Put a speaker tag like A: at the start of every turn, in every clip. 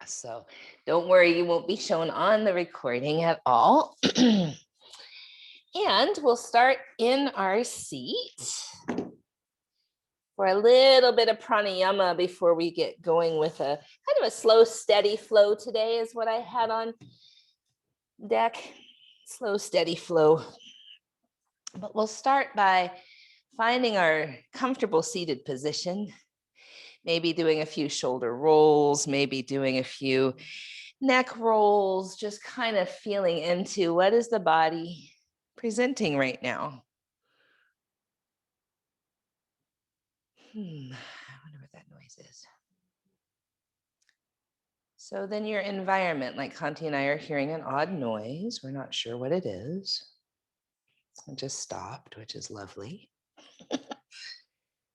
A: So don't worry, you won't be shown on the recording at all. And we'll start in our seat for a little bit of pranayama before we get going with a kind of a slow, steady flow today is what I had on deck. Slow, steady flow. But we'll start by finding our comfortable seated position, maybe doing a few shoulder rolls, maybe doing a few neck rolls, just kind of feeling into what is the body presenting right now. I wonder what that noise is. So then your environment, like Kanti and I are hearing an odd noise. We're not sure what it is. It just stopped, which is lovely.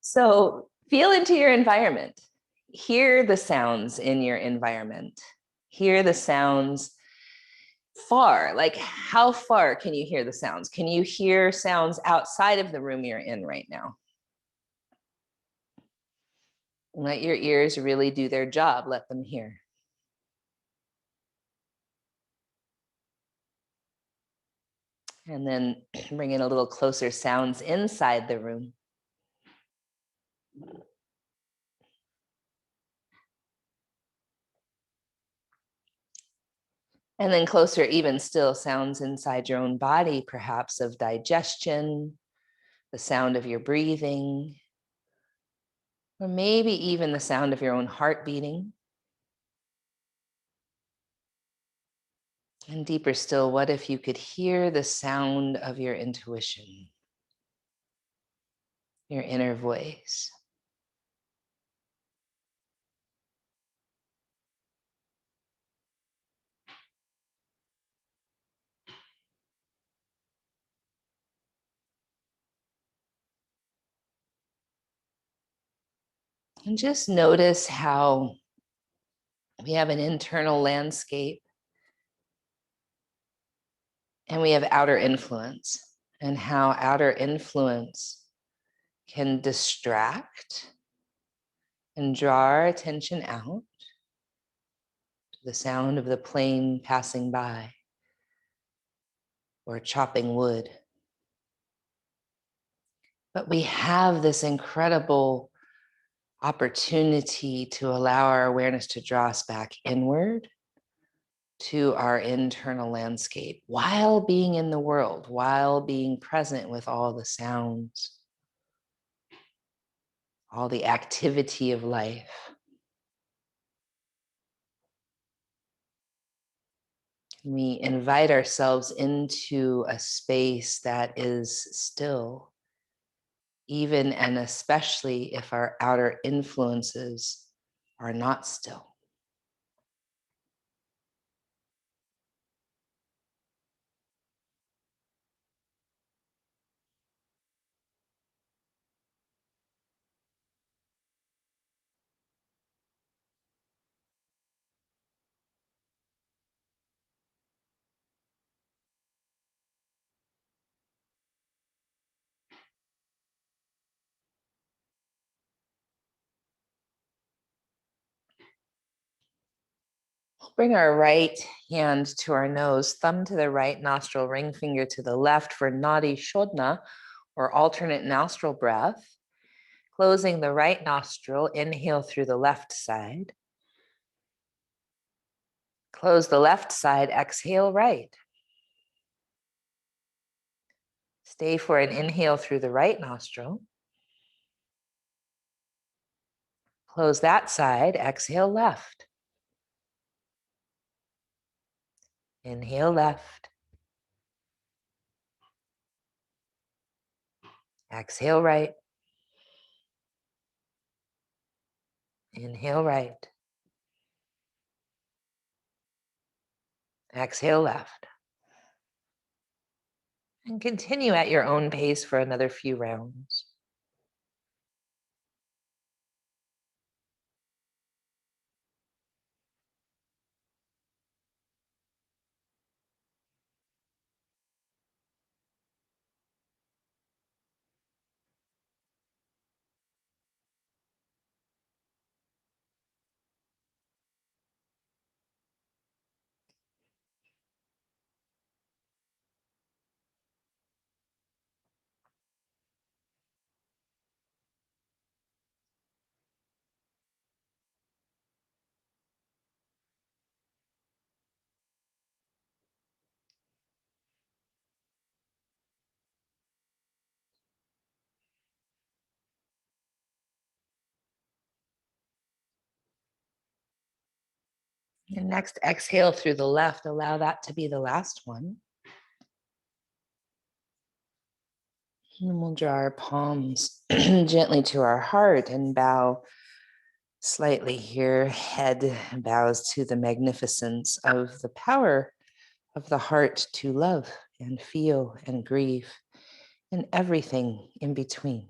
A: So feel into your environment. Hear the sounds in your environment. Hear the sounds far. Like how far can you hear the sounds? Can you hear sounds outside of the room you're in right now? Let your ears really do their job. Let them hear. And then bring in a little closer sounds inside the room. And then closer, even still, sounds inside your own body, perhaps of digestion, the sound of your breathing, or maybe even the sound of your own heart beating. And deeper still, what if you could hear the sound of your intuition, your inner voice? And just notice how we have an internal landscape and we have outer influence, and how outer influence can distract and draw our attention out to the sound of the plane passing by or chopping wood. But we have this incredible opportunity to allow our awareness to draw us back inward to our internal landscape while being in the world, while being present with all the sounds, all the activity of life. We invite ourselves into a space that is still, even and especially if our outer influences are not still. Bring our right hand to our nose, thumb to the right nostril, ring finger to the left for nadi shodhana, or alternate nostril breath. Closing the right nostril, inhale through the left side. Close the left side, exhale right. Stay for an inhale through the right nostril. Close that side, exhale left. Inhale left. Exhale right. Inhale right. Exhale left. And continue at your own pace for another few rounds. And next, exhale through the left. Allow that to be the last one. And we'll draw our palms gently to our heart and bow slightly here. Head bows to the magnificence of the power of the heart to love and feel and grieve and everything in between.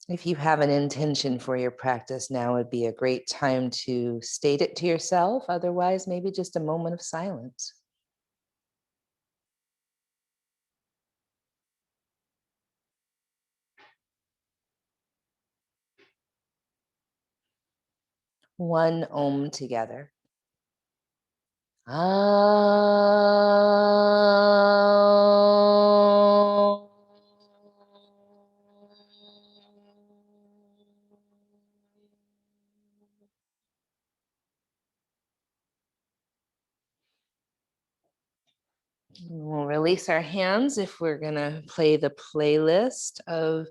A: If you have an intention for your practice, now would be a great time to state it to yourself. Otherwise, maybe just a moment of silence. One Om together. Ah. We'll release our hands if we're going to play the playlist of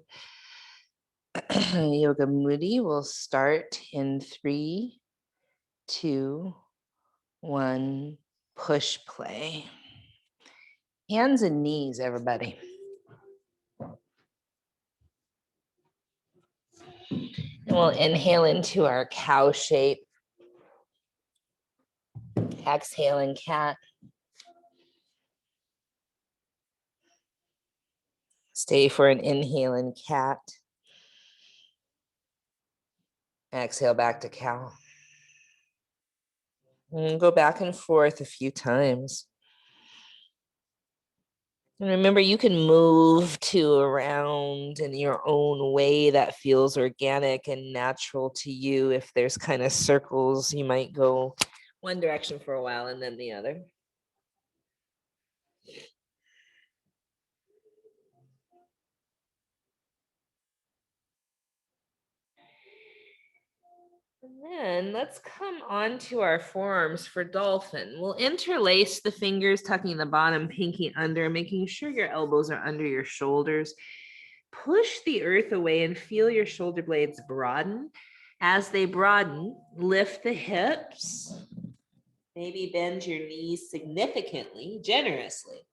A: Yoga Moody. We'll start in 3, 2, 1, push play. Hands and knees, everybody. And we'll inhale into our cow shape. Exhale in cat. Stay for an inhale in cat. Exhale back to cow. And go back and forth a few times. And remember, you can move to around in your own way that feels organic and natural to you. If there's kind of circles, you might go one direction for a while and then the other. And then let's come on to our forearms for dolphin. We'll interlace the fingers, tucking the bottom pinky under, making sure your elbows are under your shoulders. Push the earth away and feel your shoulder blades broaden. As they broaden, lift the hips. Maybe bend your knees significantly, generously.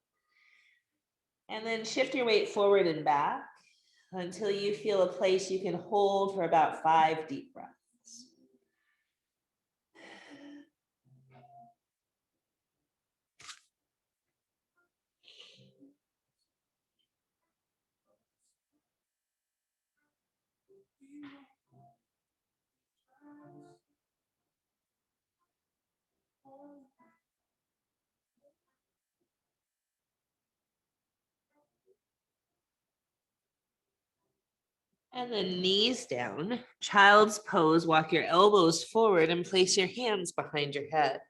A: And then shift your weight forward and back until you feel a place you can hold for about 5 deep breaths. And then knees down, child's pose, walk your elbows forward and place your hands behind your head.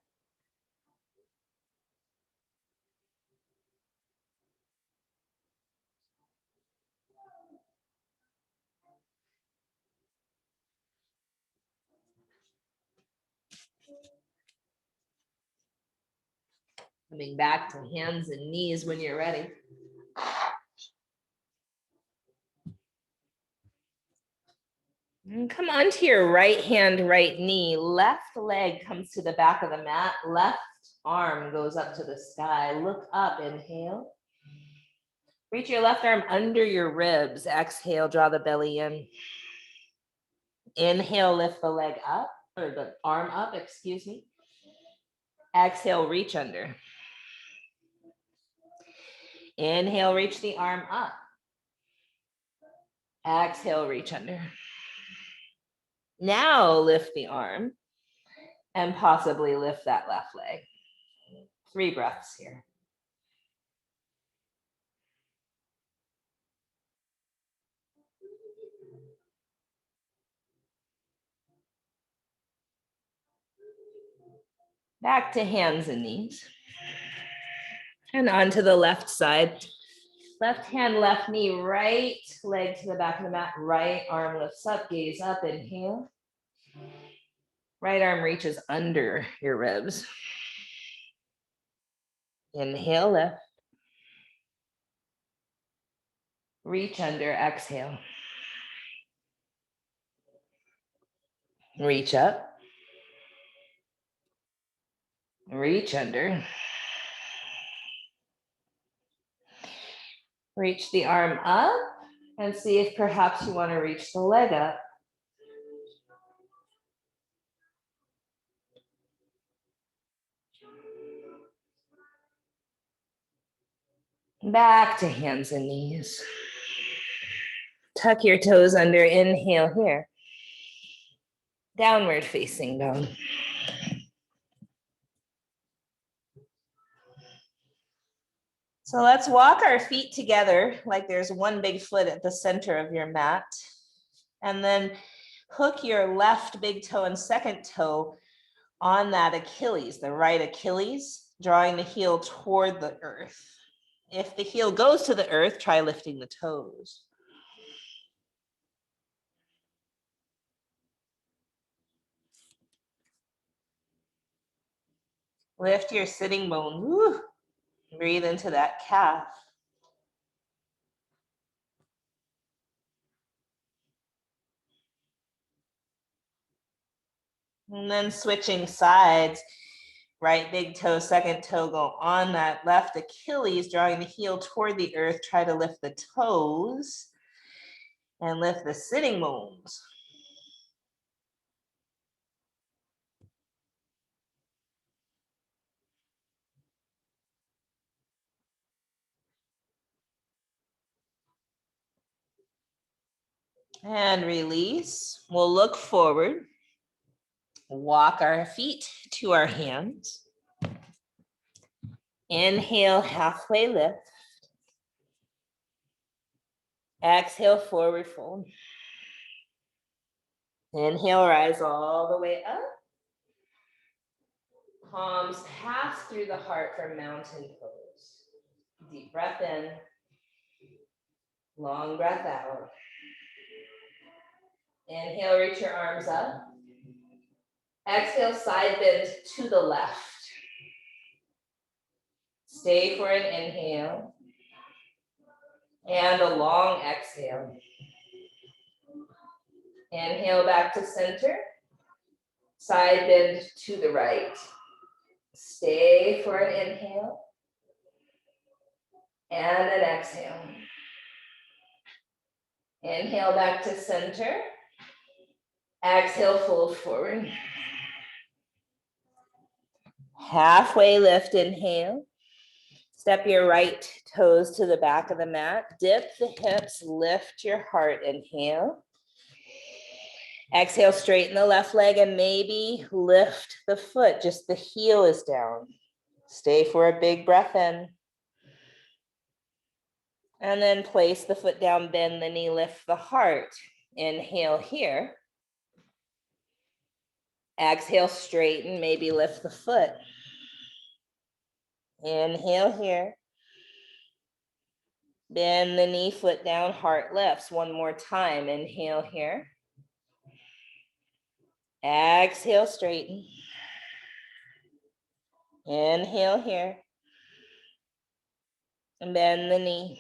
A: Coming back to hands and knees when you're ready. And come onto your right hand, right knee. Left leg comes to the back of the mat. Left arm goes up to the sky. Look up, inhale. Reach your left arm under your ribs. Exhale, draw the belly in. Inhale, lift the leg up, or the arm up, excuse me. Exhale, reach under. Inhale, reach the arm up. Exhale, reach under. Now lift the arm and possibly lift that left leg. 3 breaths here. Back to hands and knees. And onto the left side. Left hand, left knee, right leg to the back of the mat. Right arm lifts up, gaze up, inhale. Right arm reaches under your ribs. Inhale, lift. Reach under, exhale. Reach up. Reach under. Reach the arm up and see if perhaps you want to reach the leg up. Back to hands and knees. Tuck your toes under, inhale here. Downward facing dog. So let's walk our feet together like there's one big foot at the center of your mat. And then hook your left big toe and second toe on that Achilles, the right Achilles, drawing the heel toward the earth. If the heel goes to the earth, try lifting the toes. Lift your sitting bones. Woo. Breathe into that calf. And then switching sides. Right big toe, second toe go on that left Achilles, drawing the heel toward the earth. Try to lift the toes and lift the sitting bones. And release. We'll look forward. Walk our feet to our hands. Inhale, halfway lift. Exhale, forward fold. Inhale, rise all the way up. Palms pass through the heart for mountain pose. Deep breath in. Long breath out. Inhale, reach your arms up. Exhale, side bend to the left. Stay for an inhale. And a long exhale. Inhale back to center. Side bend to the right. Stay for an inhale. And an exhale. Inhale back to center. Exhale, fold forward. Halfway lift, inhale. Step your right toes to the back of the mat. Dip the hips, lift your heart, inhale. Exhale, straighten the left leg and maybe lift the foot, just the heel is down. Stay for a big breath in. And then place the foot down, bend the knee, lift the heart. Inhale here. Exhale, straighten, maybe lift the foot. Inhale here. Bend the knee, foot down, heart lifts. One more time. Inhale here. Exhale, straighten. Inhale here. And bend the knee.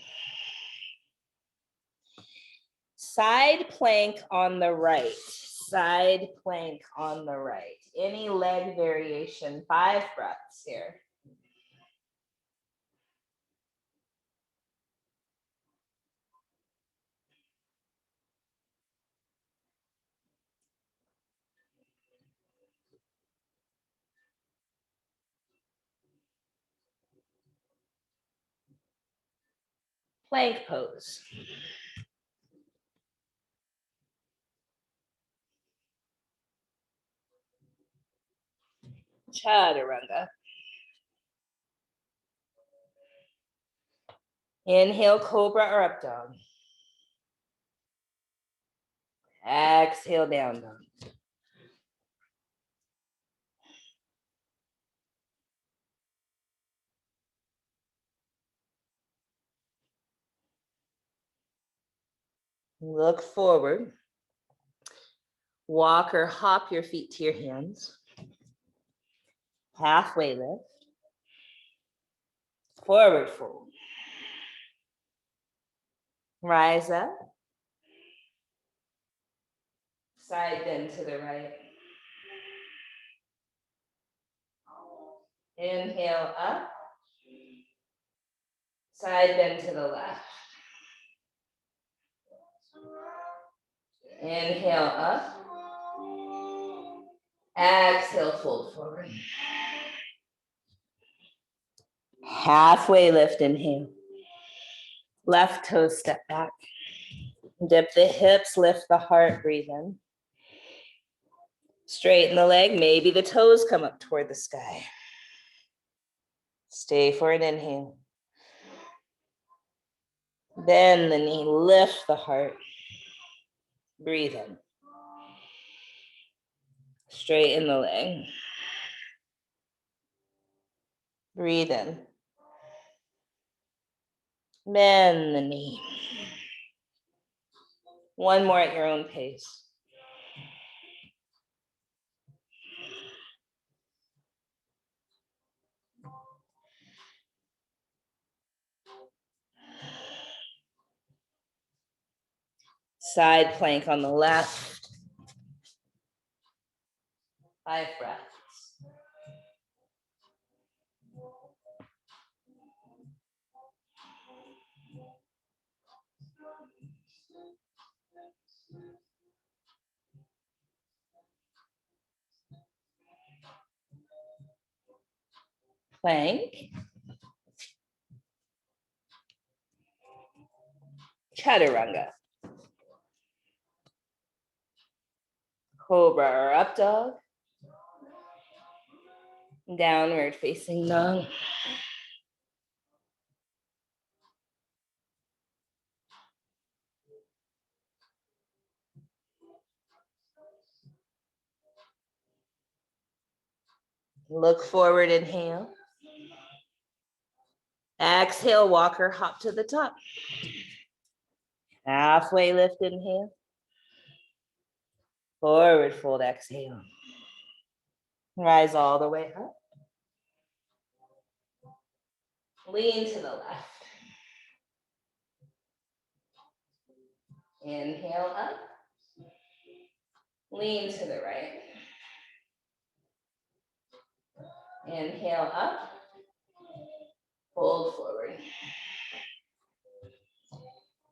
A: Side plank on the right. Side plank on the right. Any leg variation. 5 breaths here. Plank pose. Chaturanga. Inhale, cobra or up dog. Exhale, down dog. Look forward. Walk or hop your feet to your hands. Halfway lift. Forward fold. Rise up. Side bend to the right. Inhale up. Side bend to the left. Inhale up. Exhale, fold forward. Halfway lift, inhale. Left toe step back. Dip the hips, lift the heart, breathe in. Straighten the leg, maybe the toes come up toward the sky. Stay for an inhale. Bend the knee, lift the heart. Breathe in. Straighten the leg. Breathe in. Bend the knee. One more at your own pace. Side plank on the left. 5 breaths. Plank. Chaturanga. Cobra or up dog. Downward facing dog. Look forward, inhale. Exhale, walker, hop to the top. Halfway lift, inhale. Forward fold, exhale. Rise all the way up. Lean to the left. Inhale up. Lean to the right. Inhale up. Fold forward.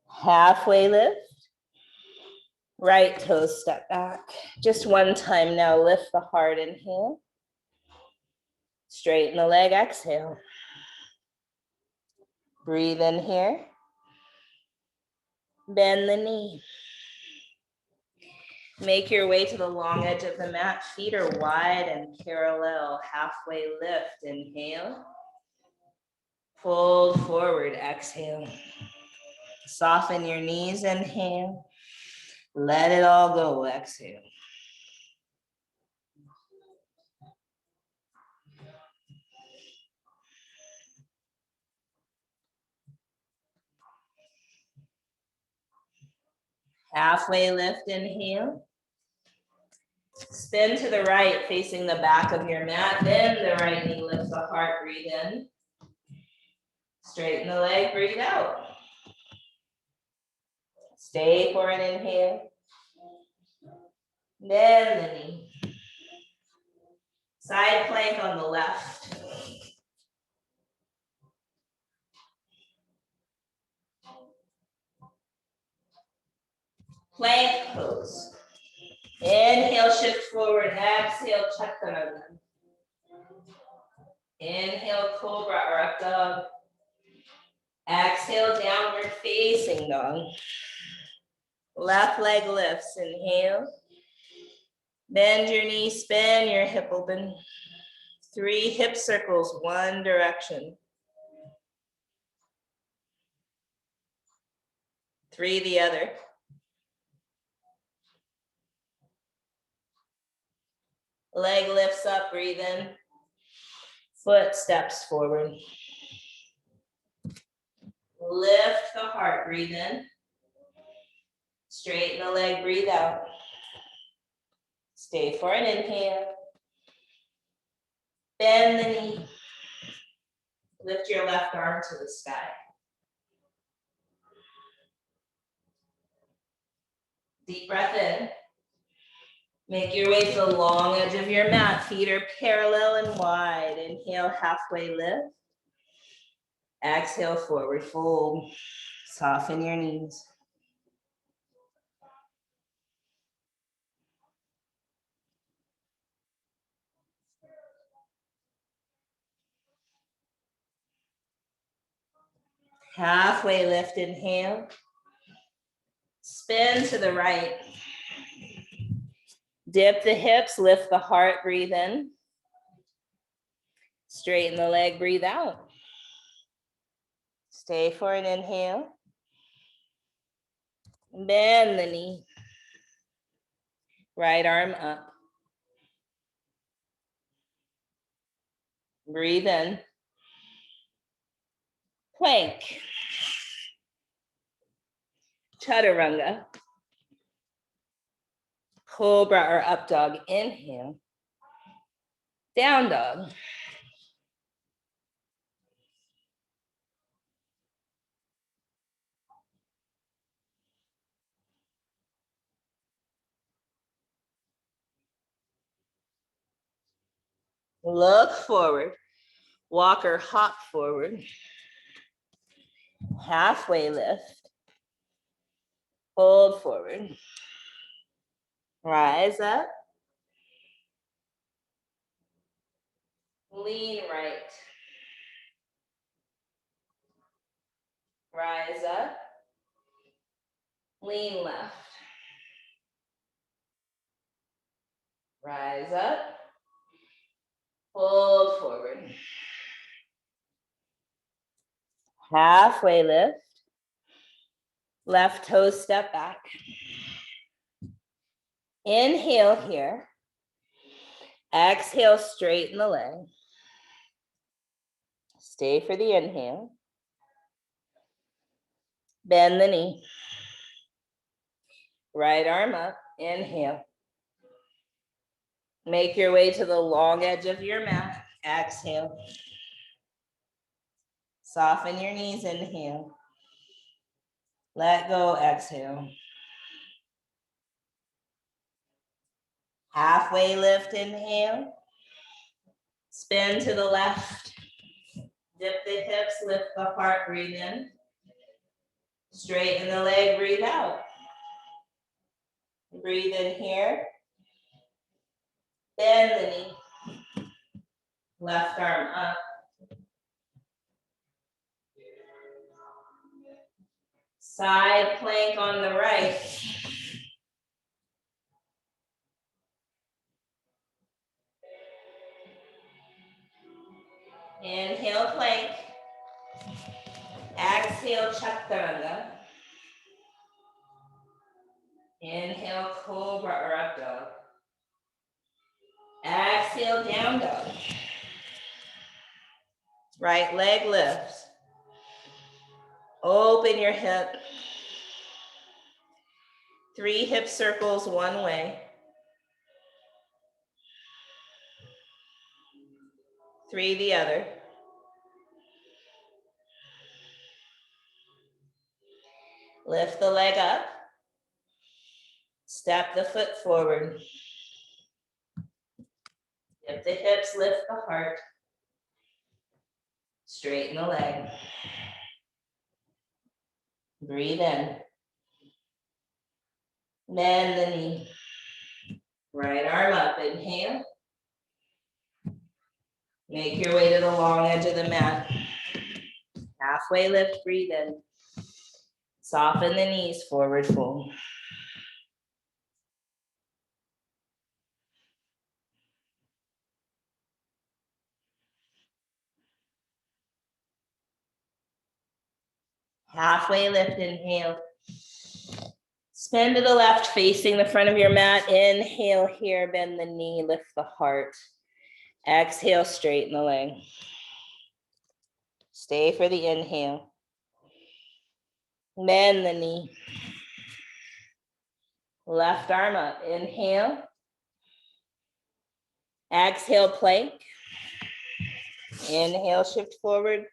A: Halfway lift. Right toes step back. Just one time now, lift the heart, inhale. Straighten the leg, exhale. Breathe in here. Bend the knee. Make your way to the long edge of the mat. Feet are wide and parallel. Halfway lift, inhale. Fold forward, exhale. Soften your knees, inhale. Let it all go, exhale. Halfway lift, inhale. Spin to the right, facing the back of your mat. Bend the right knee, lift the heart, breathe in. Straighten the leg, breathe out. Stay for an inhale. Bend the knee. Side plank on the left. Plank pose. Inhale, shift forward. Exhale, chaturanga. Inhale, cobra or up dog. Exhale, downward facing dog. Left leg lifts. Inhale. Bend your knee, spin your hip open. 3 hip circles, one direction. 3 the other. Leg lifts up, breathe in. Foot steps forward. Lift the heart, breathe in. Straighten the leg, breathe out. Stay for an inhale. Bend the knee. Lift your left arm to the sky. Deep breath in. Make your way to the long edge of your mat. Feet are parallel and wide. Inhale, halfway lift. Exhale, forward fold. Soften your knees. Halfway lift, inhale. Spin to the right. Dip the hips, lift the heart, breathe in. Straighten the leg, breathe out. Stay for an inhale. Bend the knee. Right arm up. Breathe in. Plank. Chaturanga. Cobra or up dog. Inhale. Down dog. Look forward. Walk or hop forward. Halfway lift. Fold forward. Rise up. Lean right. Rise up. Lean left. Rise up. Fold forward. Halfway lift. Left toe step back. Inhale here. Exhale, straighten the leg. Stay for the inhale. Bend the knee. Right arm up. Inhale. Make your way to the long edge of your mat. Exhale. Soften your knees. Inhale. Let go. Exhale. Halfway lift. Inhale. Spin to the left. Dip the hips. Lift the heart. Breathe in. Straighten the leg. Breathe out. Breathe in here. Bend the knee. Left arm up. Side plank on the right. Inhale, plank. Exhale, chaturanga. Inhale, cobra or up dog. Exhale, down dog. Right leg lifts. Open your hip. 3 hip circles one way. 3 the other. Lift the leg up. Step the foot forward. Dip the hips, lift the heart. Straighten the leg. Breathe in. Bend the knee. Right arm up. Inhale. Make your way to the long edge of the mat. Halfway lift, breathe in. Soften the knees, forward fold. Halfway lift, inhale. Spin to the left, facing the front of your mat. Inhale here, bend the knee, lift the heart. Exhale, straighten the leg. Stay for the inhale. Bend the knee. Left arm up, inhale. Exhale, plank. Inhale, shift forward.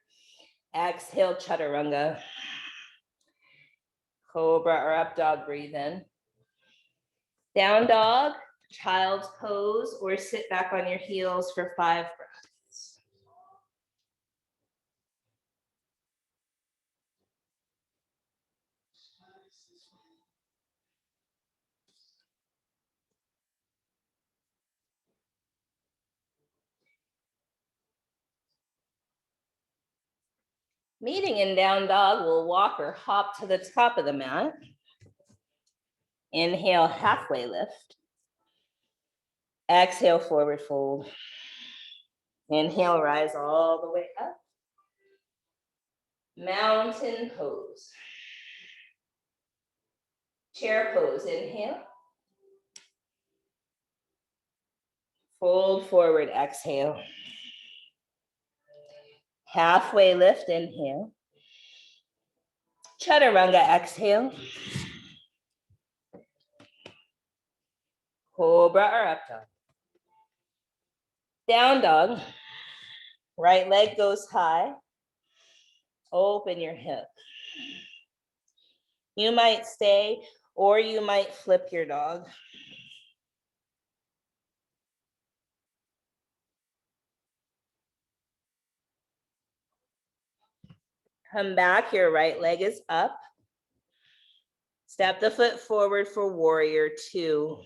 A: Exhale, chaturanga. Cobra or up dog, breathe in. Down dog. child's pose, or sit back on your heels for 5 breaths. Meeting in down dog, we'll walk or hop to the top of the mat. Inhale, halfway lift. Exhale, forward fold. Inhale, rise all the way up. Mountain pose. Chair pose, inhale. Fold forward, exhale. Halfway lift, inhale. Chaturanga, exhale. Cobra or up dog. Down dog. Right leg goes high. Open your hip. You might stay or you might flip your dog. Come back, your right leg is up. Step the foot forward for warrior 2.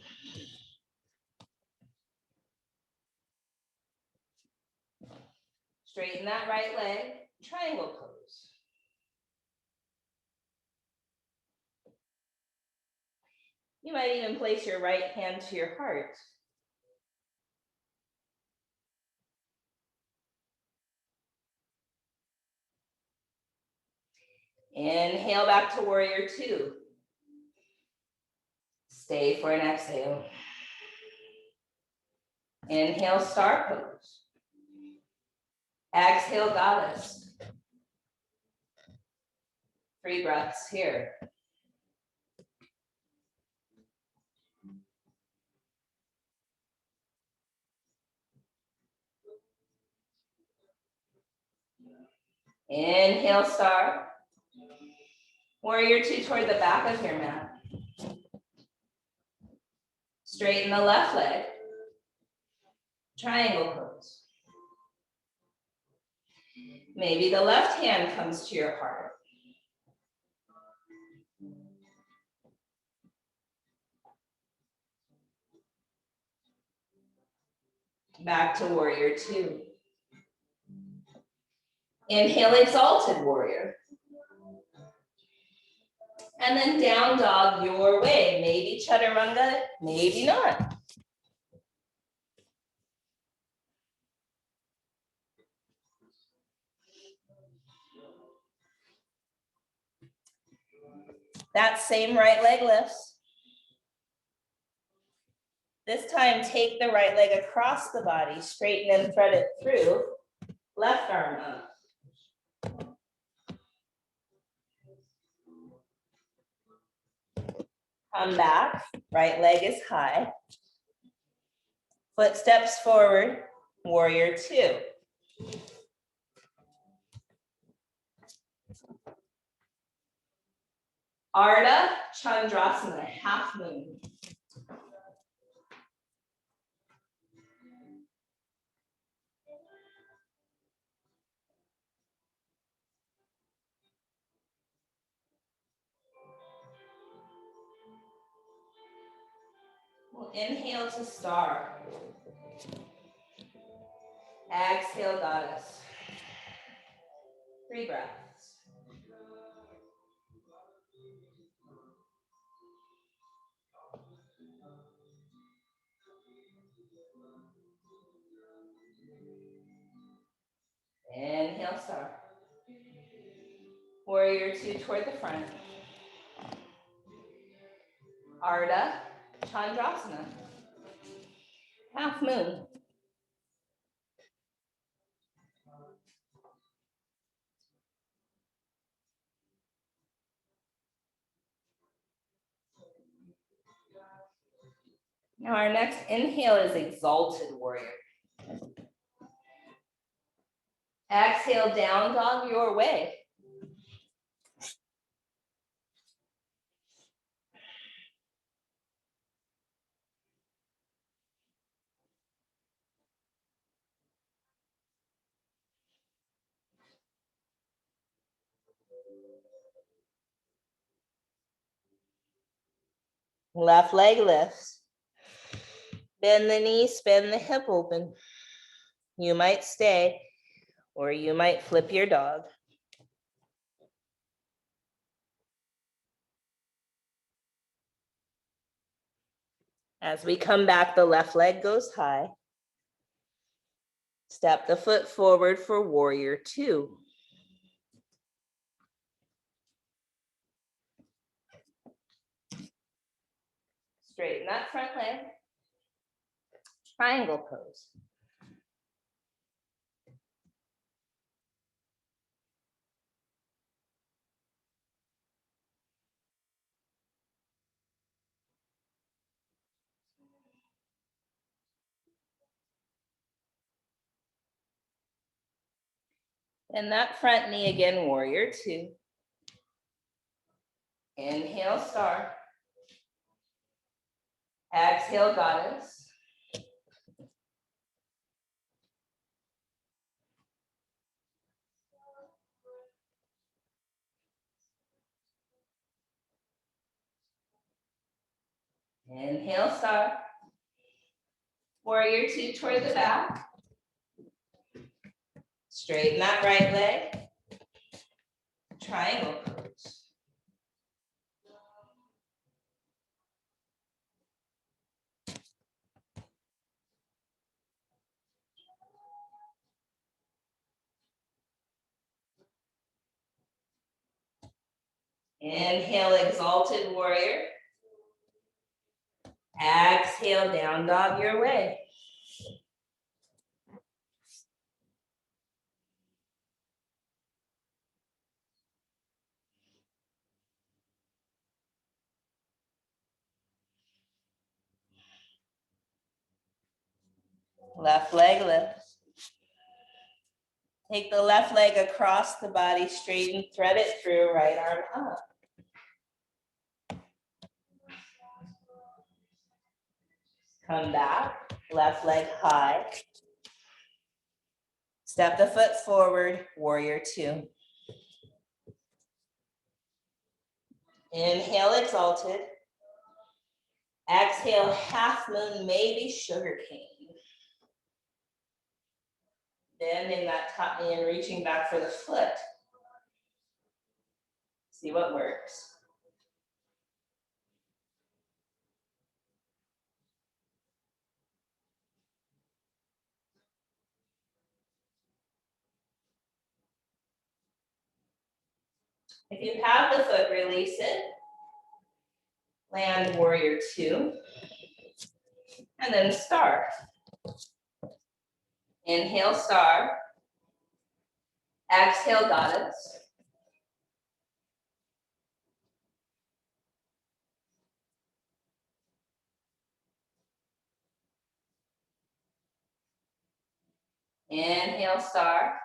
A: Straighten that right leg, triangle pose. You might even place your right hand to your heart. Inhale back to warrior 2. Stay for an exhale. Inhale, star pose. Exhale, goddess. 3 breaths here. Inhale, star. Warrior 2 toward the back of your mat. Straighten the left leg. Triangle pose. Maybe the left hand comes to your heart. Back to warrior 2. Inhale, exalted warrior. And then down dog your way. Maybe chaturanga, maybe not. That same right leg lifts. This time, take the right leg across the body, straighten and thread it through. Left arm up. Come back, right leg is high. Foot steps forward, warrior 2. Ardha Chandrasana, half moon. We'll inhale to star. Exhale, goddess. 3 breaths. Inhale, star. Warrior 2 toward the front. Ardha Chandrasana, half moon. Now our next inhale is exalted warrior. Exhale, down dog your way. Left leg lifts. Bend the knee, spin the hip open. You might stay, or you might flip your dog. As we come back, the left leg goes high. Step the foot forward for warrior two. Straighten that front leg. Triangle pose. And that front knee again, warrior two. Inhale, star. Exhale, goddess. Inhale, star. Warrior two toward the back. Straighten that right leg. Triangle pose. Inhale, exalted warrior. Exhale, down dog your way. Left leg lifts. Take the left leg across the body, straighten, thread it through, right arm up. Come back, left leg high. Step the foot forward, warrior two. Inhale, exalted. Exhale, half moon, maybe sugar cane. Bending that top knee and reaching back for the foot. See what works. If you have the foot, release it. Land warrior two. And then star. Inhale, star. Exhale, goddess. Inhale, star.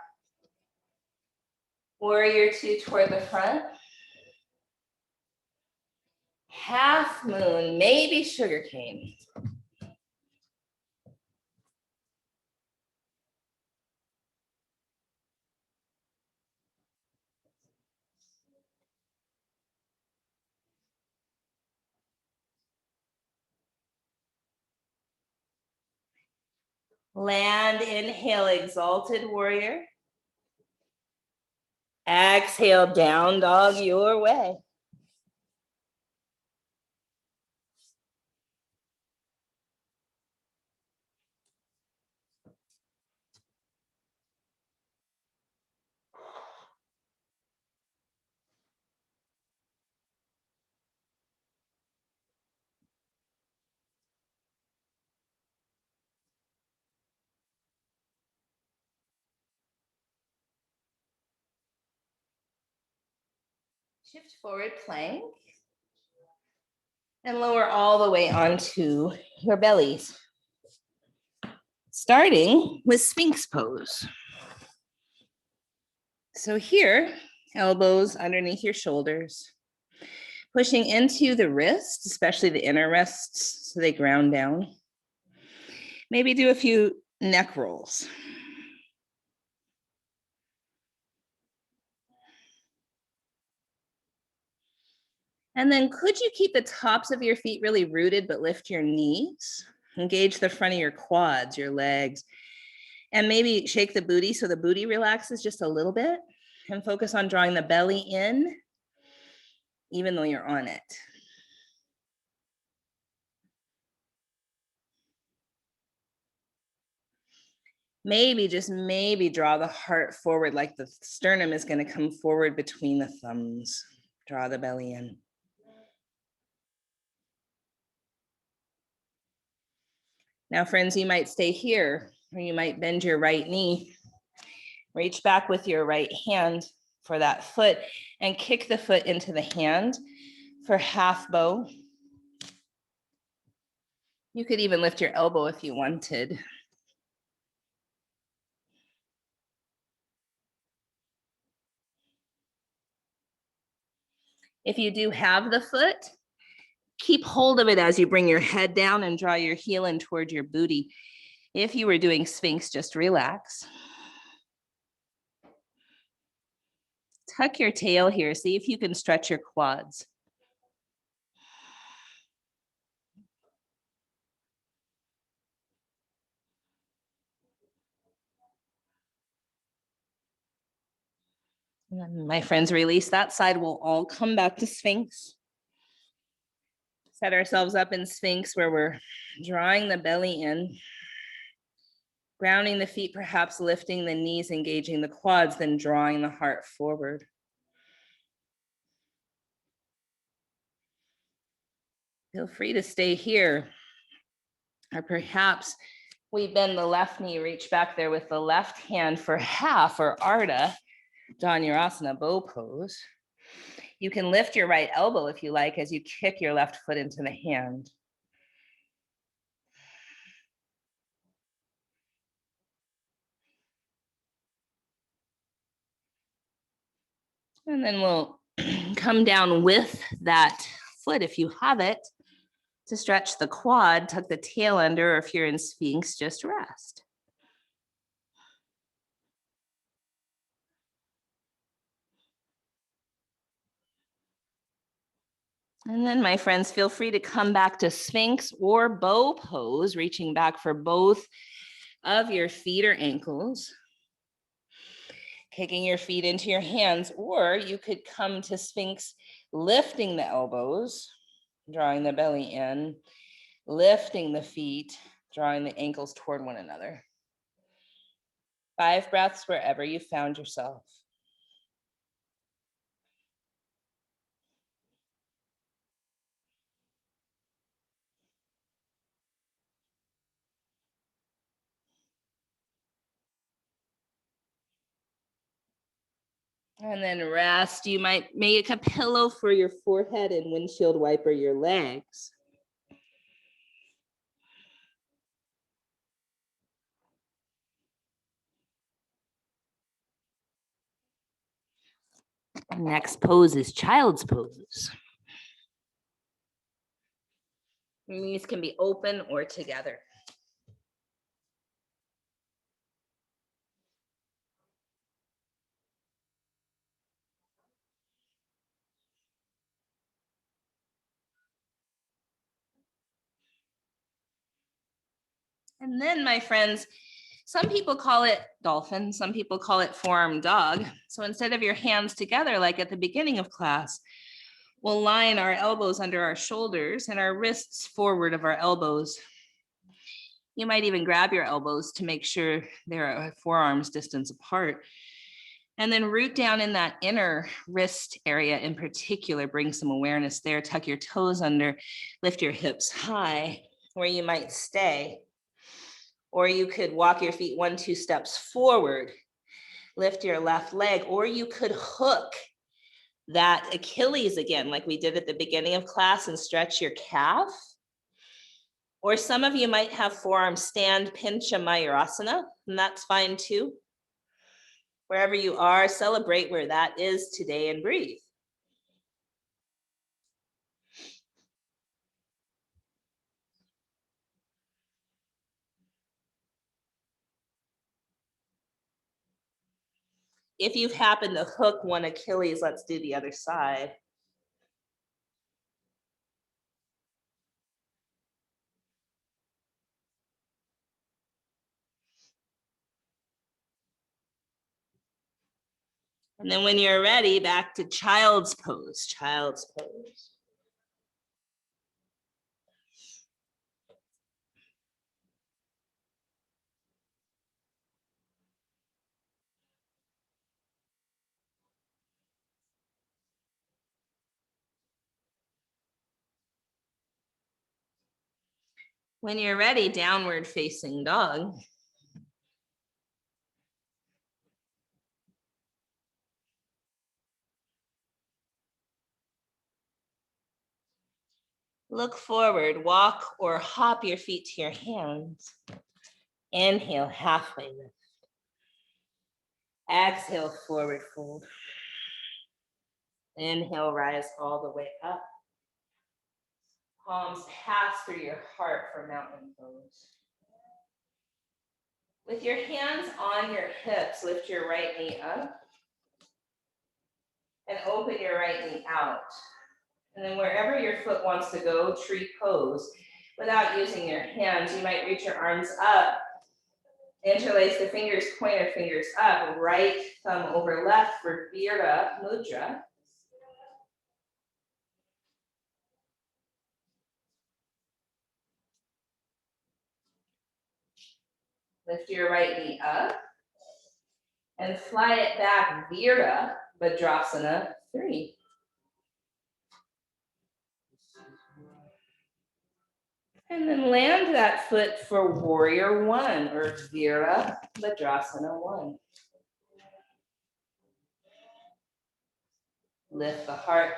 A: Warrior two toward the front. Half moon, maybe sugar cane. Land, inhale, exalted warrior. Exhale, down dog your way. Shift forward plank. And lower all the way onto your bellies. Starting with Sphinx pose. So here, elbows underneath your shoulders, pushing into the wrists, especially the inner wrists, so they ground down. Maybe do a few neck rolls. And then could you keep the tops of your feet really rooted, but lift your knees? Engage the front of your quads, your legs, and maybe shake the booty so the booty relaxes just a little bit, and focus on drawing the belly in, even though you're on it. Maybe, just maybe, draw the heart forward, like the sternum is going to come forward between the thumbs. Draw the belly in. Now, friends, you might stay here, or you might bend your right knee. Reach back with your right hand for that foot and kick the foot into the hand for half bow. You could even lift your elbow if you wanted. If you do have the foot, keep hold of it as you bring your head down and draw your heel in toward your booty. If you were doing Sphinx, just relax. Tuck your tail here. See if you can stretch your quads. And my friends, release that side. We'll all come back to Sphinx. Set ourselves up in Sphinx where we're drawing the belly in, grounding the feet, perhaps lifting the knees, engaging the quads, then drawing the heart forward. Feel free to stay here. Or perhaps we bend the left knee, reach back there with the left hand for half, or Ardha Dhanurasana, bow pose. You can lift your right elbow if you like as you kick your left foot into the hand. And then we'll come down with that foot if you have it to stretch the quad, tuck the tail under, or if you're in Sphinx, just rest. And then, my friends, feel free to come back to Sphinx or bow pose, reaching back for both of your feet or ankles, kicking your feet into your hands, or you could come to Sphinx, lifting the elbows, drawing the belly in, lifting the feet, drawing the ankles toward one another. 5 breaths wherever you found yourself. And then rest. You might make a pillow for your forehead and windshield wiper your legs. Next pose is child's pose. Your knees can be open or together. And then, my friends, some people call it dolphin, some people call it forearm dog. So instead of your hands together, like at the beginning of class, we'll line our elbows under our shoulders and our wrists forward of our elbows. You might even grab your elbows to make sure they're forearms distance apart. And then root down in that inner wrist area in particular, bring some awareness there, tuck your toes under, lift your hips high where you might stay. Or you could walk your feet 1-2 steps forward, lift your left leg, or you could hook that Achilles again, like we did at the beginning of class, and stretch your calf. Or some of you might have forearm stand pincha mayurasana, and that's fine too. Wherever you are, celebrate where that is today and breathe. If you've happened to hook one Achilles, let's do the other side. And then when you're ready, back to child's pose, child's pose. When you're ready, downward facing dog. Look forward, walk or hop your feet to your hands. Inhale, halfway lift. Exhale, forward fold. Inhale, rise all the way up. Palms pass through your heart for mountain pose. With your hands on your hips, lift your right knee up and open your right knee out. And then wherever your foot wants to go, tree pose. Without using your hands, you might reach your arms up, interlace the fingers, pointer fingers up, right thumb over left for Virya Mudra. Lift your right knee up and fly it back, Virya Vajrasana 3. And then land that foot for Warrior 1 or Virya Vajrasana 1. Lift the heart,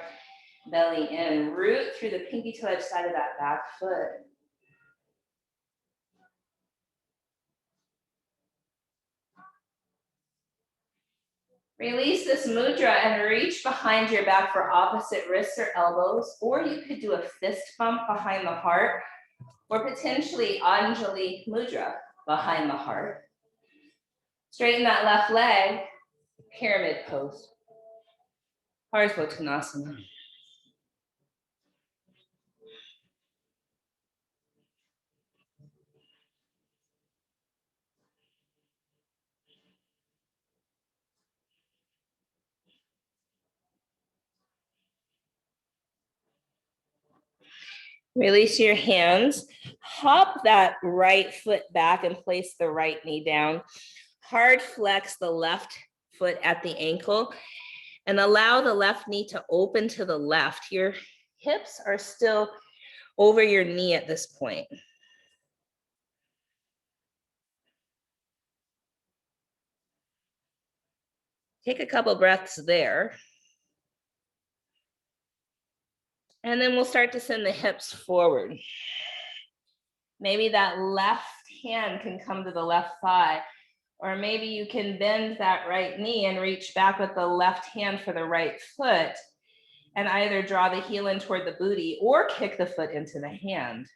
A: belly in, root through the pinky toe edge side of that back foot. Release this mudra and reach behind your back for opposite wrists or elbows, or you could do a fist bump behind the heart, or potentially Anjali Mudra behind the heart. Straighten that left leg, pyramid pose. Parsvottanasana. Release your hands. Hop that right foot back and place the right knee down. Hard flex the left foot at the ankle and allow the left knee to open to the left. Your hips are still over your knee at this point. Take a couple breaths there. And then we'll start to send the hips forward. Maybe that left hand can come to the left thigh, or maybe you can bend that right knee and reach back with the left hand for the right foot and either draw the heel in toward the booty or kick the foot into the hand.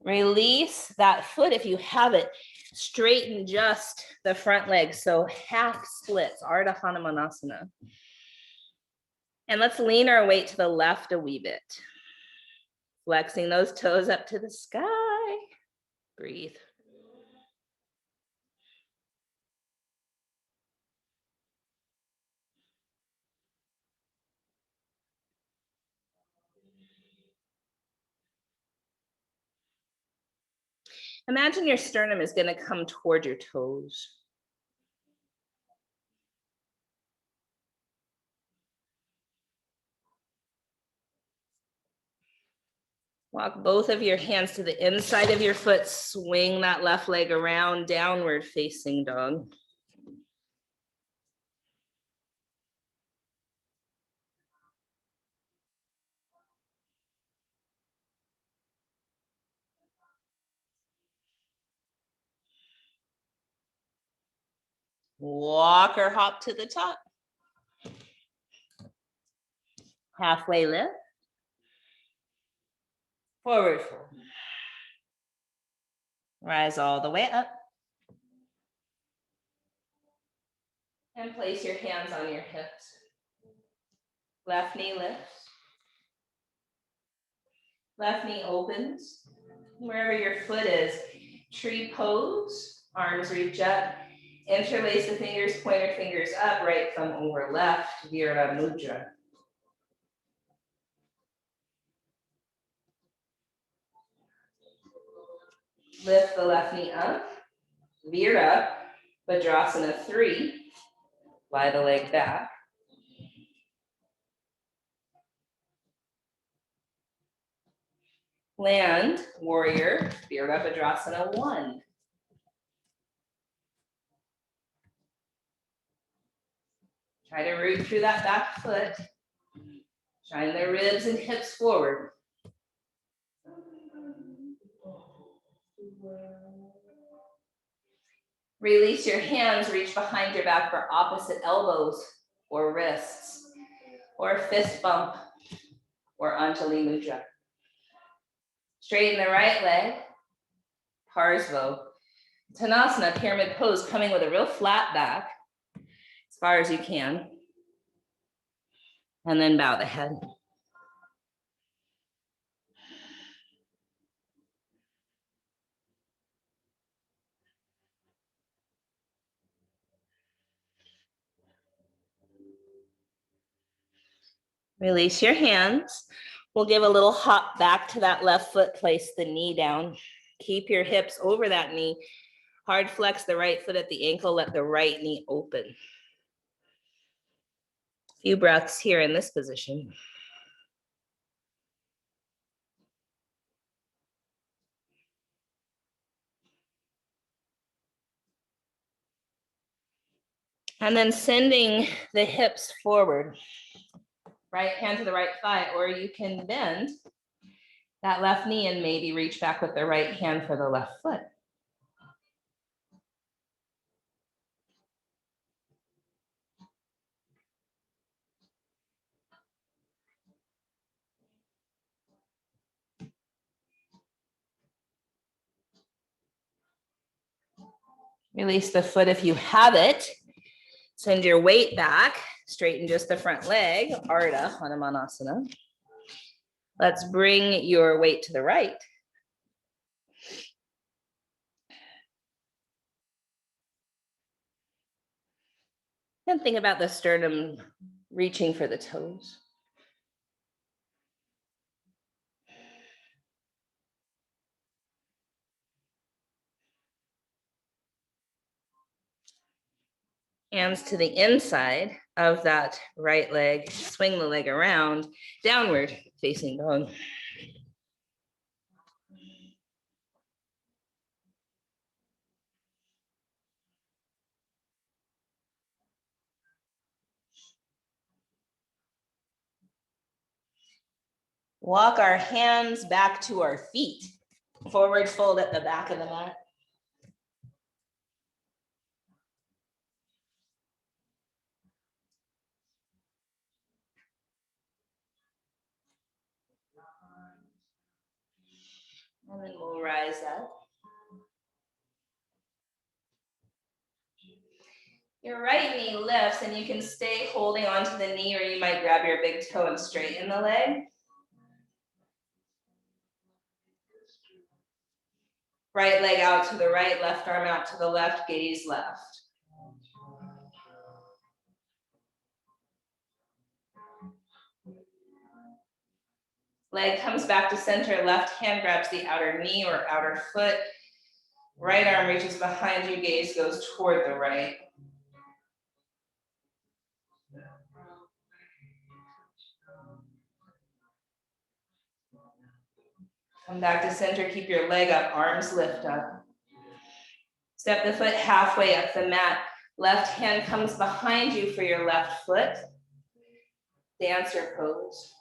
A: Release that foot if you have it. Straighten just the front leg. So half splits, Ardha Hanumanasana. And let's lean our weight to the left a wee bit. Flexing those toes up to the sky. Breathe. Imagine your sternum is going to come toward your toes. Walk both of your hands to the inside of your foot. Swing that left leg around, downward facing dog. Walk or hop to the top. Halfway lift. Forward fold. Rise all the way up. And place your hands on your hips. Left knee lifts. Left knee opens. Wherever your foot is, tree pose, arms reach up. Interlace the fingers, pointer fingers up, right thumb over left, Virya Mudra. Lift the left knee up, Virya, Vajrasana 3, lie the leg back. Land, warrior, Virya Vajrasana 1. Try to root through that back foot. Shine the ribs and hips forward. Release your hands, reach behind your back for opposite elbows or wrists, or fist bump, or Anjali Mudra. Straighten the right leg, Parsvo. Tanasana, pyramid pose, coming with a real flat back, as far as you can. And then bow the head. Release your hands. We'll give a little hop back to that left foot, place the knee down. Keep your hips over that knee. Hard flex the right foot at the ankle, let the right knee open. A few breaths here in this position. And then sending the hips forward. Right hand to the right thigh, or you can bend that left knee and maybe reach back with the right hand for the left foot. Release the foot if you have it. Send your weight back, straighten just the front leg, Ardha Hanumanasana. Let's bring your weight to the right. And think about the sternum reaching for the toes. Hands to the inside of that right leg. Swing the leg around, downward facing dog. Walk our hands back to our feet. Forward fold at the back of the mat. And then we'll rise up. Your right knee lifts and you can stay holding onto the knee, or you might grab your big toe and straighten the leg. Right leg out to the right, left arm out to the left, gaze left. Leg comes back to center, left hand grabs the outer knee or outer foot. Right arm reaches behind you, gaze goes toward the right. Come back to center, keep your leg up, arms lift up. Step the foot halfway up the mat. Left hand comes behind you for your left foot. Dancer pose.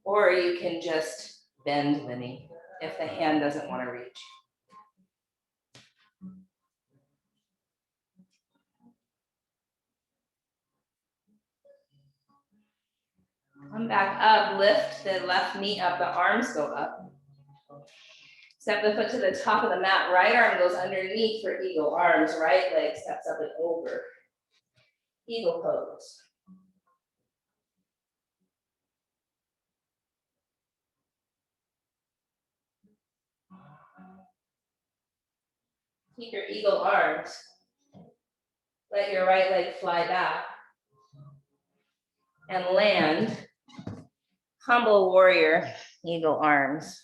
A: Or you can just bend the knee if the hand doesn't want to reach. Come back up, lift the left knee up, the arms go up. Step the foot to the top of the mat, right arm goes underneath for eagle arms, right leg steps up and over. Eagle pose. Keep your eagle arms. Let your right leg fly back. And land, humble warrior, eagle arms.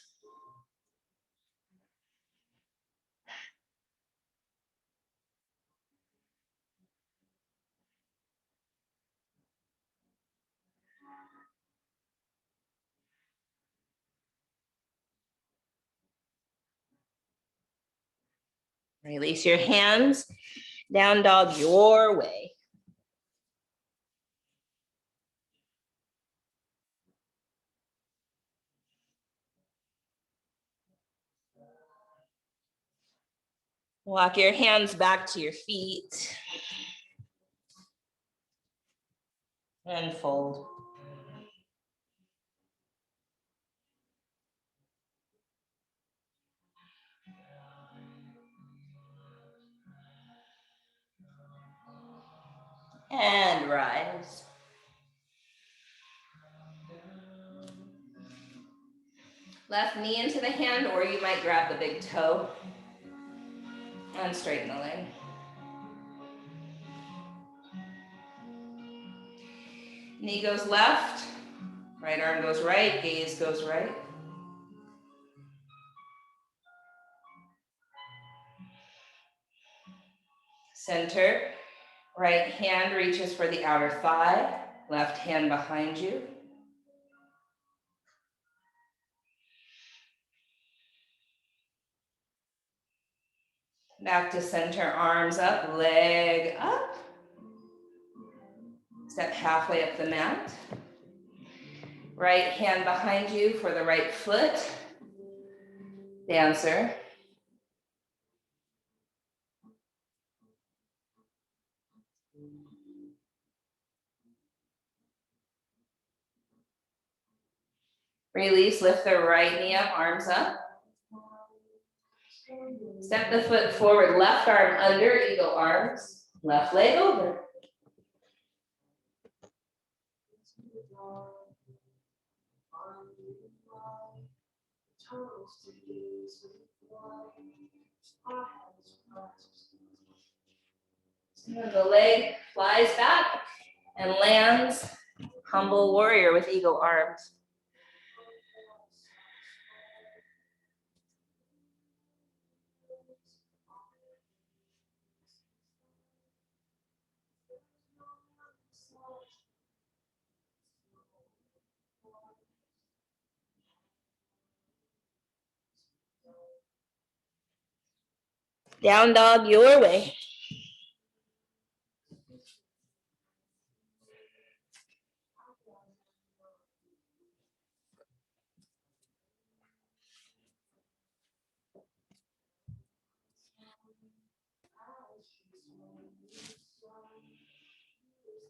A: Release your hands, down dog your way. Walk your hands back to your feet and fold. And rise. Left knee into the hand, or you might grab the big toe and straighten the leg. Knee goes left, right arm goes right, gaze goes right. Center, right hand reaches for the outer thigh, left hand behind you. Back to center, arms up, leg up. Step halfway up the mat. Right hand behind you for the right foot. Dancer. Release, lift the right knee up, arms up. Step the foot forward, left arm under, eagle arms, left leg over. And the leg flies back and lands, humble warrior with eagle arms. Down dog your way.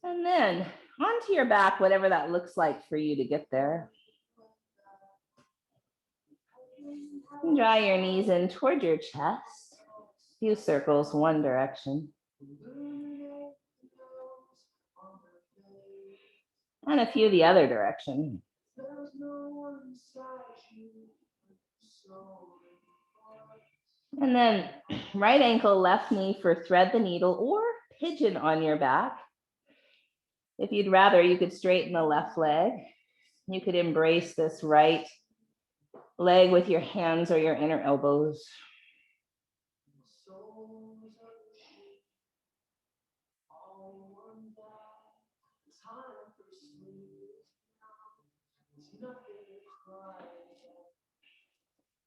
A: And then onto your back, whatever that looks like for you to get there. And draw your knees in toward your chest. A few circles, one direction. And a few the other direction. And then right ankle, left knee for thread the needle or pigeon on your back. If you'd rather, you could straighten the left leg. You could embrace this right leg with your hands or your inner elbows.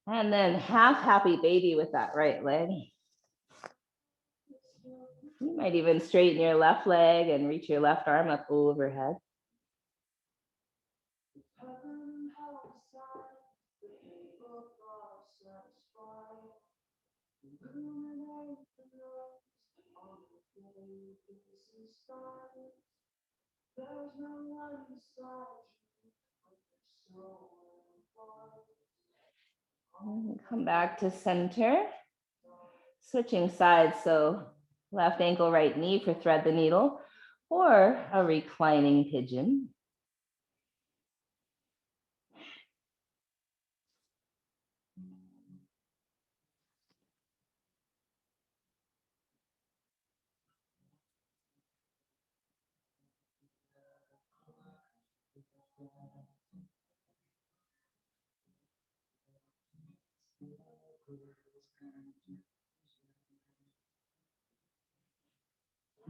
A: And then half happy baby with that right leg. You might even straighten your left leg and reach your left arm up overhead. And come back to center. Switching sides, so left ankle, right knee for thread the needle or a reclining pigeon.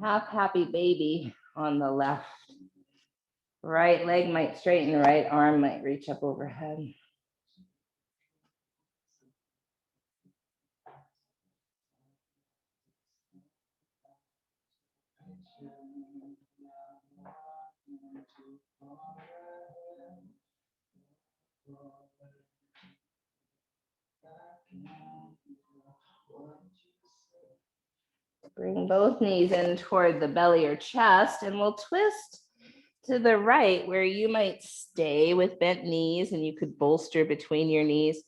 A: Half happy baby on the left. Right leg might straighten, right arm might reach up overhead. Bring both knees in toward the belly or chest, and we'll twist to the right where you might stay with bent knees and you could bolster between your knees,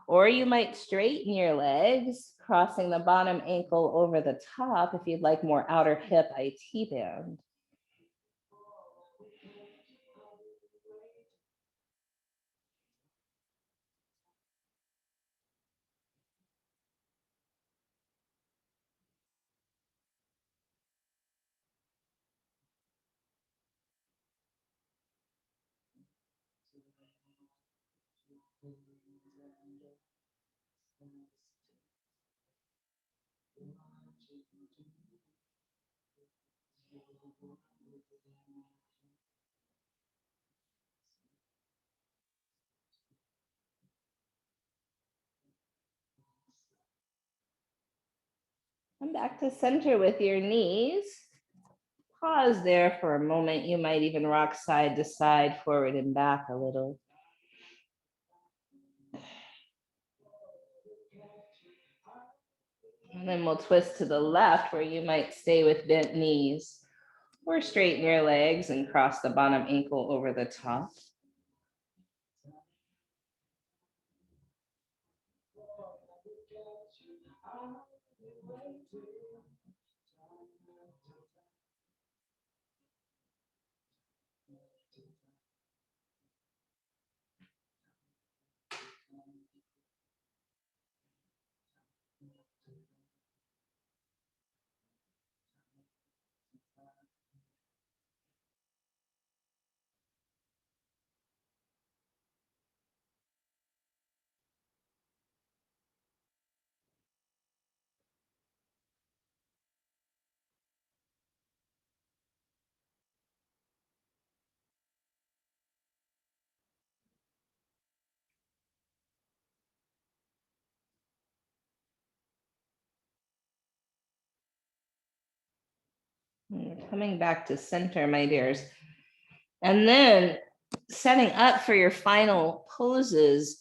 A: or you might straighten your legs, crossing the bottom ankle over the top if you'd like more outer hip IT band. Come back to center with your knees. Pause there for a moment. You might even rock side to side, forward and back a little. And then we'll twist to the left where you might stay with bent knees, or straighten your legs and cross the bottom ankle over the top. Coming back to center, my dears. And then setting up for your final poses,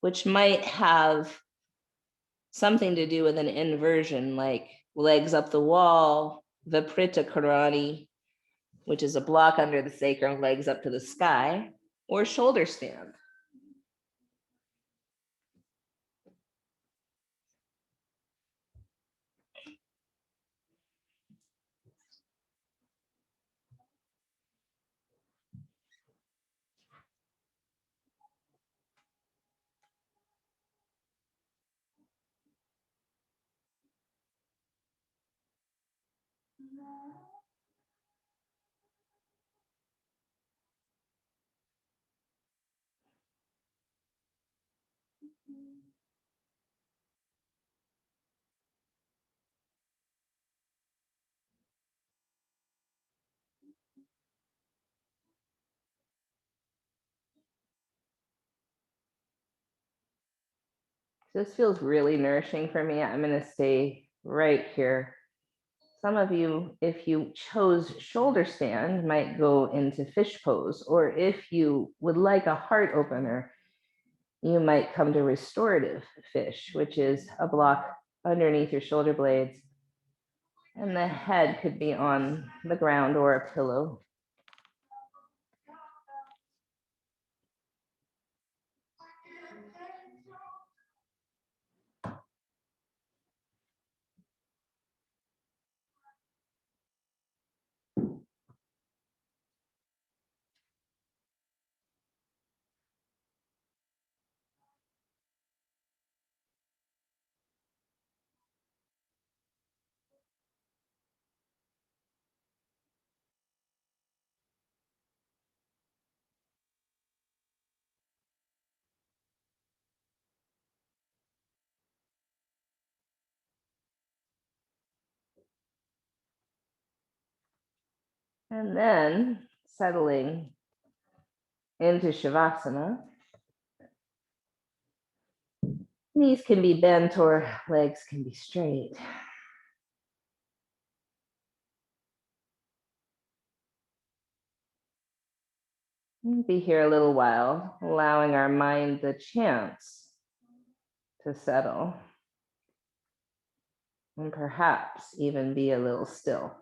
A: which might have something to do with an inversion, like legs up the wall, Viprita Karani, which is a block under the sacrum, legs up to the sky, or shoulder stand. This feels really nourishing for me. I'm going to stay right here. Some of you, if you chose shoulder stand, might go into fish pose, or if you would like a heart opener, you might come to restorative fish, which is a block underneath your shoulder blades, and the head could be on the ground or a pillow. And then settling into Shavasana. Knees can be bent or legs can be straight. We'll be here a little while, allowing our mind the chance to settle and perhaps even be a little still.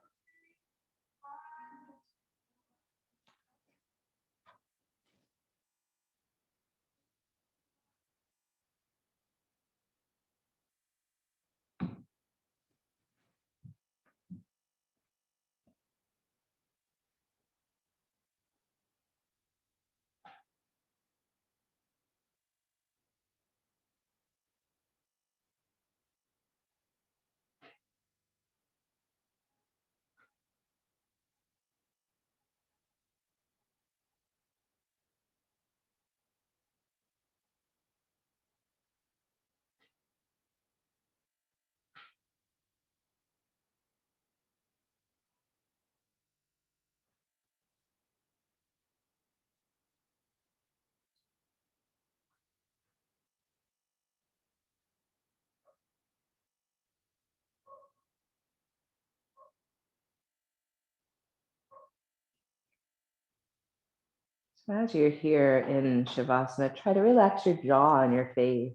A: So as you're here in Shavasana, try to relax your jaw and your face.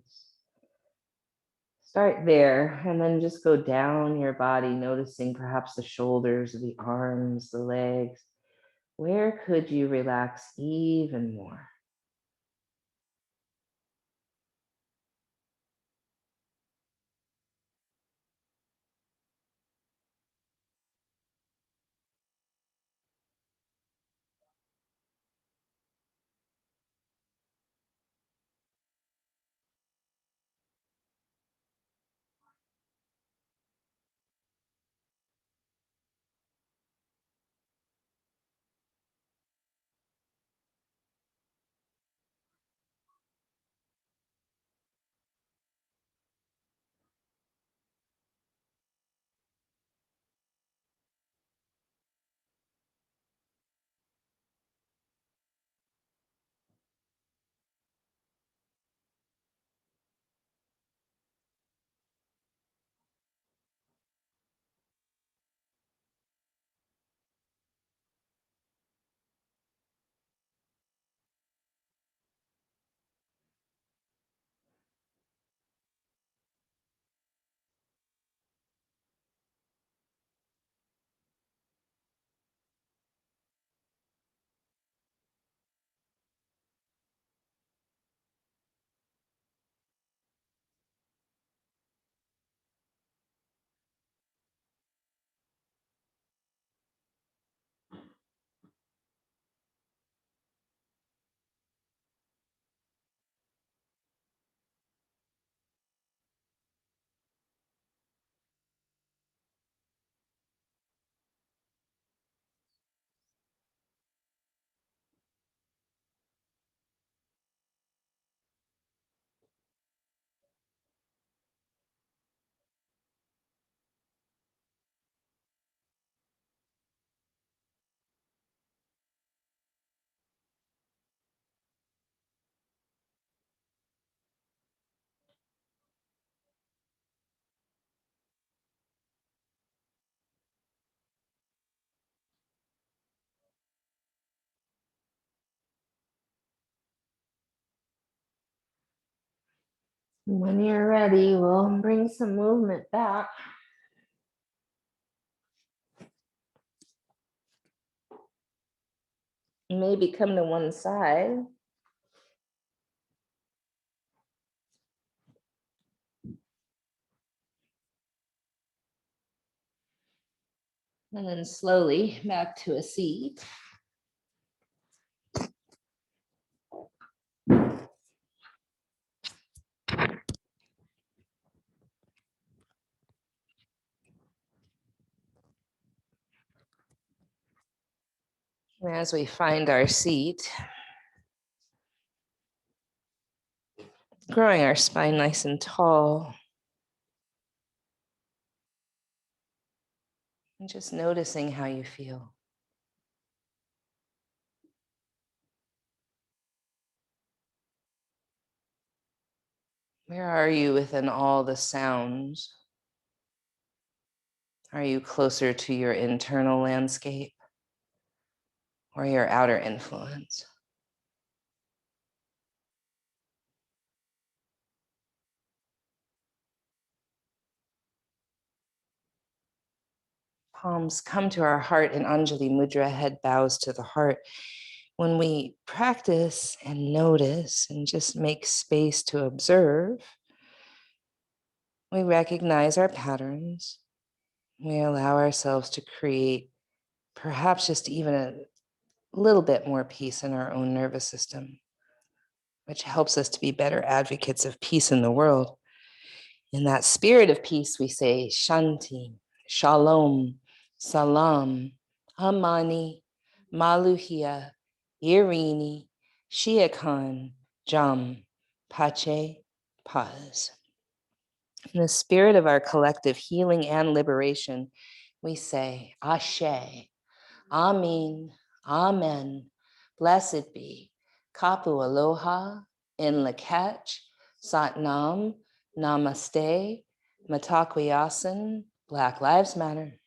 A: Start there and then just go down your body, noticing perhaps the shoulders, the arms, the legs. Where could you relax even more? When you're ready, we'll bring some movement back. Maybe come to one side. And then slowly back to a seat. And as we find our seat, growing our spine nice and tall. And just noticing how you feel. Where are you within all the sounds? Are you closer to your internal landscape or your outer influence? Palms come to our heart in Anjali Mudra, head bows to the heart. When we practice and notice and just make space to observe, we recognize our patterns. We allow ourselves to create perhaps just even a little bit more peace in our own nervous system, which helps us to be better advocates of peace in the world. In that spirit of peace, we say Shanti, Shalom, Salam, Amani, Maluhia, Irini, Shiakan, Jam, Pache, Paz. In the spirit of our collective healing and liberation, we say Ashe, Amin, Amen, blessed be, Kapu Aloha, in Lakach, Satnam, Namaste, Matakwiyasan, Black Lives Matter.